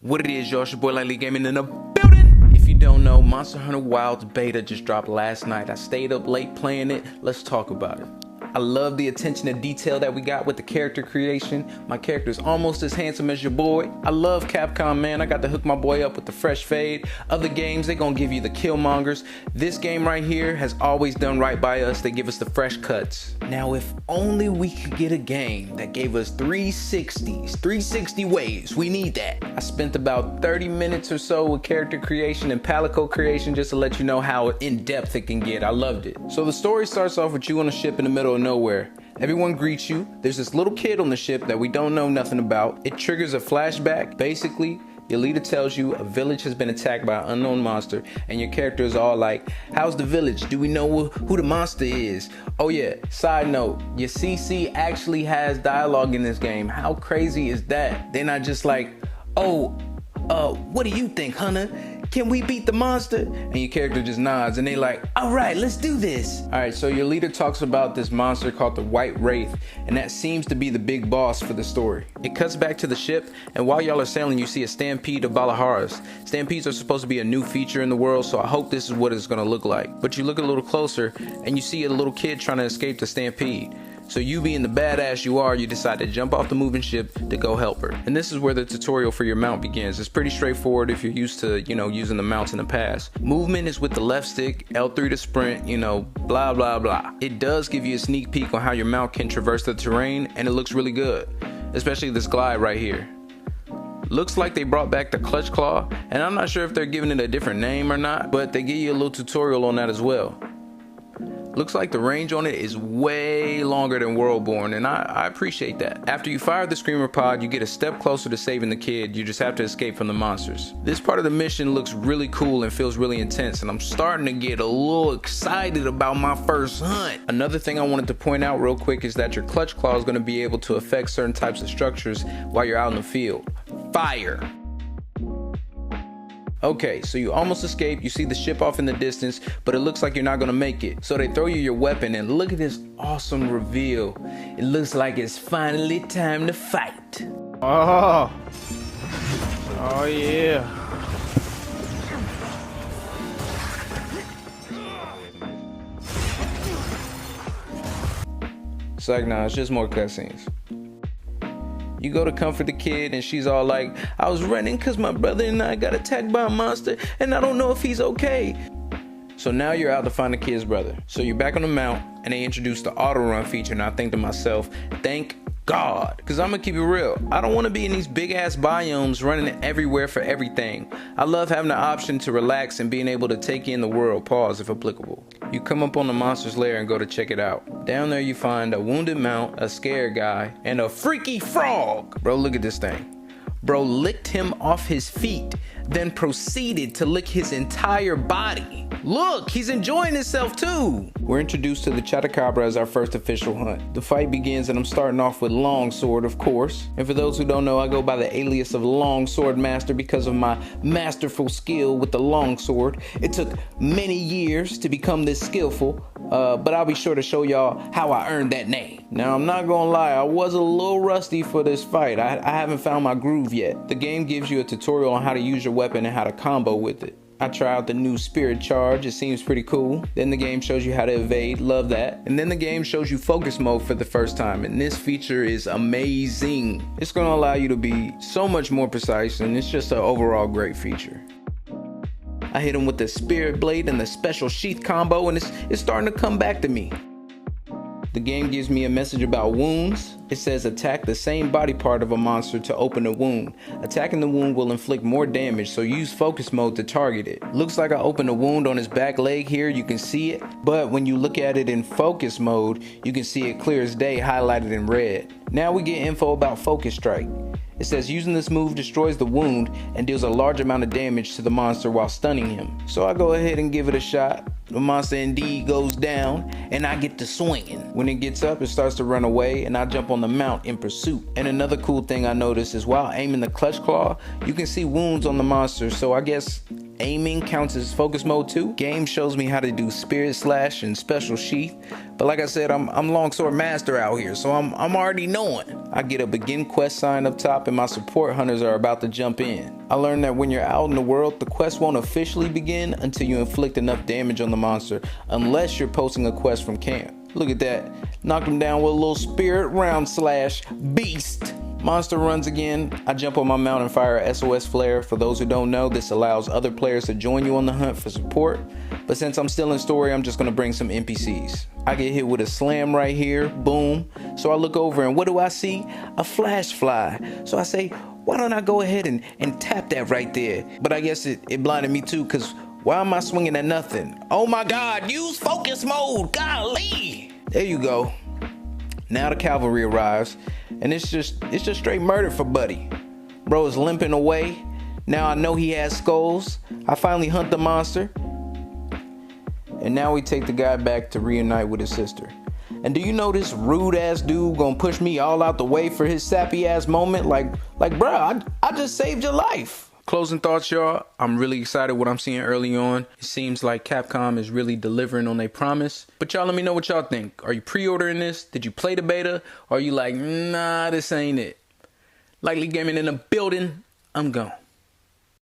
What it is, y'all, it's your boy Lightly Gaming in the building. If you don't know, Monster Hunter Wilds beta just dropped last night. I stayed up late playing it. Let's talk about it. I love the attention to detail that we got with the character creation. My character is almost as handsome as your boy. I love Capcom, man. I got to hook my boy up with the fresh fade. Other games, they gonna give you the killmongers. This game right here has always done right by us. They give us the fresh cuts. Now, if only we could get a game that gave us 360s, 360 waves. We need that. I spent about 30 minutes or so with character creation and palico creation just to let you know how in-depth it can get. I loved it. So the story starts off with you on a ship in the middle of nowhere. Everyone greets you. There's this little kid on the ship that we don't know nothing about. It triggers a flashback. Basically, your leader tells you a village has been attacked by an unknown monster, and your character is all like, how's the village? Do we know who the monster is? Oh yeah, side note, your CC actually has dialogue in this game. How crazy is that? They're not just like, oh, what do you think, Hunter? Can we beat the monster? And your character just nods and they like, all right, let's do this. All right, so your leader talks about this monster called the White Wraith, and that seems to be the big boss for the story. It cuts back to the ship, and while y'all are sailing, you see a stampede of Valaharas. Stampedes are supposed to be a new feature in the world, so I hope this is what it's gonna look like. But you look a little closer, and you see a little kid trying to escape the stampede. So you being the badass you are, you decide to jump off the moving ship to go help her. And this is where the tutorial for your mount begins. It's pretty straightforward if you're used to, using the mounts in the past. Movement is with the left stick, L3 to sprint, blah, blah, blah. It does give you a sneak peek on how your mount can traverse the terrain, and it looks really good. Especially this glide right here. Looks like they brought back the clutch claw, and I'm not sure if they're giving it a different name or not, but they give you a little tutorial on that as well. Looks like the range on it is way longer than Worldborn, and I appreciate that. After you fire the Screamer pod, you get a step closer to saving the kid. You just have to escape from the monsters. This part of the mission looks really cool and feels really intense, and I'm starting to get a little excited about my first hunt. Another thing I wanted to point out real quick is that your clutch claw is going to be able to affect certain types of structures while you're out in the field. Fire! Okay, so you almost escape, you see the ship off in the distance, but it looks like you're not gonna make it. So they throw you your weapon, and look at this awesome reveal. It looks like it's finally time to fight. Oh yeah. It's like, nah, it's just more cutscenes. You go to comfort the kid, and she's all like, I was running because my brother and I got attacked by a monster, and I don't know if he's okay. So now you're out to find the kid's brother. So you're back on the mount, and they introduced the auto run feature, and I think to myself, thank God, because I'm gonna keep it real. I don't want to be in these big ass biomes running everywhere for everything. I love having the option to relax and being able to take in the world, pause if applicable. You come up on the monster's lair and go to check it out. Down there you find a wounded mount, a scared guy, and a freaky frog. Bro, look at this thing. Bro licked him off his feet, then proceeded to lick his entire body. Look, he's enjoying himself too. We're introduced to the Chatacabra as our first official hunt. The fight begins, and I'm starting off with Longsword, of course. And for those who don't know, I go by the alias of Longsword Master because of my masterful skill with the longsword. It took many years to become this skillful, but I'll be sure to show y'all how I earned that name. Now, I'm not gonna lie, I was a little rusty for this fight. I haven't found my groove yet. The game gives you a tutorial on how to use your weapon and how to combo with it. I try out the new Spirit Charge, it seems pretty cool. Then the game shows you how to evade, love that. And then the game shows you focus mode for the first time, and this feature is amazing. It's gonna allow you to be so much more precise, and it's just an overall great feature. I hit him with the Spirit Blade and the special sheath combo, and it's starting to come back to me. The game gives me a message about wounds. It says attack the same body part of a monster to open a wound. Attacking the wound will inflict more damage, so use focus mode to target it. Looks like I opened a wound on his back leg here, you can see it. But when you look at it in focus mode, you can see it clear as day highlighted in red. Now we get info about Focus Strike. It says using this move destroys the wound and deals a large amount of damage to the monster while stunning him. So I go ahead and give it a shot. The monster indeed goes down, and I get to swinging. When it gets up, it starts to run away, and I jump on the mount in pursuit. And another cool thing I noticed is while aiming the clutch claw, you can see wounds on the monster, so I guess Aiming counts as focus mode too. Game shows me how to do spirit slash and special sheath. But like I said, I'm longsword master out here, so I'm already knowing. I get a begin quest sign up top and my support hunters are about to jump in. I learned that when you're out in the world, the quest won't officially begin until you inflict enough damage on the monster, unless you're posting a quest from camp. Look at that. Knocked him down with a little spirit round slash beast. Monster runs again. I jump on my mount and fire a SOS flare. For those who don't know, this allows other players to join you on the hunt for support. But since I'm still in story, I'm just gonna bring some NPCs. I get hit with a slam right here, boom. So I look over and what do I see? A flash fly. So I say, why don't I go ahead and tap that right there? But I guess it blinded me too, cause why am I swinging at nothing? Oh my God, use focus mode, golly. There you go. Now the cavalry arrives, and it's just straight murder for Buddy. Bro is limping away. Now I know he has skulls. I finally hunt the monster. And now we take the guy back to reunite with his sister. And do you know this rude ass dude gonna push me all out the way for his sappy ass moment? Like bro, I just saved your life. Closing thoughts, y'all. I'm really excited what I'm seeing early on. It seems like Capcom is really delivering on their promise. But y'all let me know what y'all think. Are you pre-ordering this? Did you play the beta? Or are you like, nah, this ain't it? Likely Gaming in the building. I'm gone.